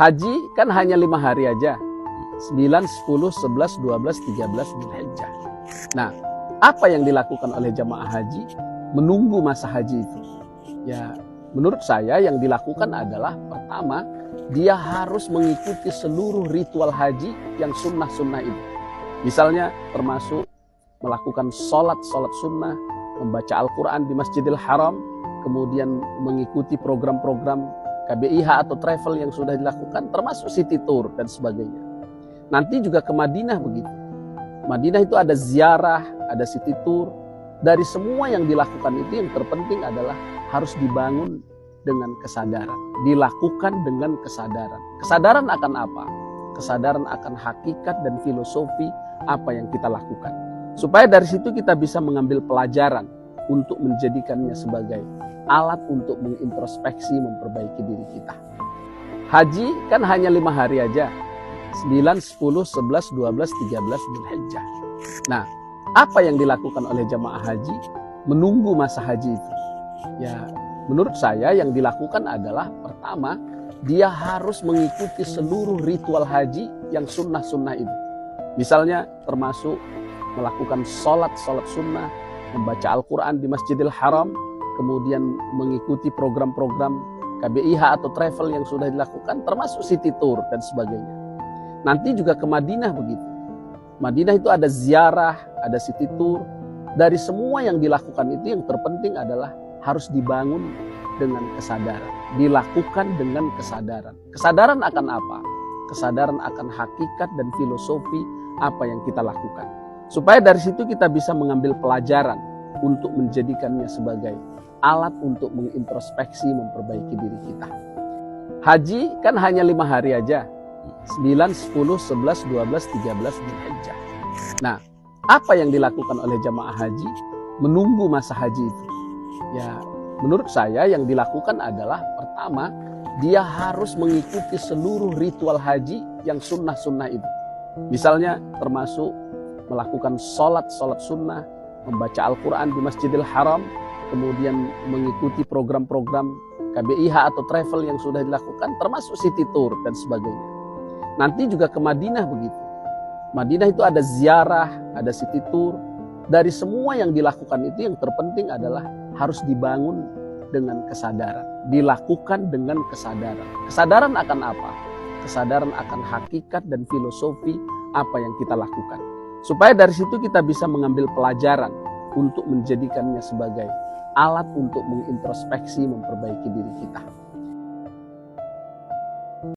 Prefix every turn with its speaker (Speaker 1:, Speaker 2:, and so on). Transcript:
Speaker 1: Haji kan hanya 5 hari aja. 9, 10, 11, 12, 13 Dzulhijjah. Nah, apa yang dilakukan oleh jamaah haji menunggu masa haji itu? Ya, menurut saya yang dilakukan adalah pertama, dia harus mengikuti seluruh ritual haji yang sunnah-sunnah itu. Misalnya termasuk melakukan sholat sunnah, membaca Al-Quran di Masjidil Haram, kemudian mengikuti program-program KBIH atau travel yang sudah dilakukan, termasuk city tour dan sebagainya. Nanti juga ke Madinah begitu. Madinah itu ada ziarah, ada city tour. Dari semua yang dilakukan itu yang terpenting adalah harus dibangun dengan kesadaran. Dilakukan dengan kesadaran. Kesadaran akan apa? Kesadaran akan hakikat dan filosofi apa yang kita lakukan. Supaya dari situ kita bisa mengambil pelajaran untuk menjadikannya sebagai alat untuk mengintrospeksi, memperbaiki diri kita. Haji kan hanya 5 hari aja. 9, 10, 11, 12, 13 Dzulhijjah. Nah, apa yang dilakukan oleh jamaah haji menunggu masa haji itu? Ya, menurut saya yang dilakukan adalah pertama, dia harus mengikuti seluruh ritual haji yang sunnah-sunnah itu. Misalnya termasuk melakukan sholat sunnah, membaca Al-Quran di Masjidil Haram, kemudian mengikuti program-program KBIH atau travel yang sudah dilakukan, termasuk city tour dan sebagainya. Nanti juga ke Madinah begitu. Madinah itu ada ziarah, ada city tour. Dari semua yang dilakukan itu yang terpenting adalah harus dibangun dengan kesadaran. Dilakukan dengan kesadaran. Kesadaran akan apa? Kesadaran akan hakikat dan filosofi apa yang kita lakukan. Supaya dari situ kita bisa mengambil pelajaran untuk menjadikannya sebagai alat untuk mengintrospeksi, memperbaiki diri kita. Haji kan hanya 5 hari aja. 9, 10, 11, 12, 13 Dzulhijjah. Nah, apa yang dilakukan oleh jamaah haji menunggu masa haji itu? Ya, menurut saya yang dilakukan adalah pertama, dia harus mengikuti seluruh ritual haji yang sunnah-sunnah itu. Misalnya termasuk melakukan sholat sunnah, membaca Al-Quran di Masjidil Haram, kemudian mengikuti program-program KBIH atau travel yang sudah dilakukan, termasuk city tour dan sebagainya. Nanti juga ke Madinah begitu. Madinah itu ada ziarah, ada city tour. Dari semua yang dilakukan itu yang terpenting adalah harus dibangun dengan kesadaran. Dilakukan dengan kesadaran. Kesadaran akan apa? Kesadaran akan hakikat dan filosofi apa yang kita lakukan. Supaya dari situ kita bisa mengambil pelajaran untuk menjadikannya sebagai alat untuk mengintrospeksi, memperbaiki diri kita.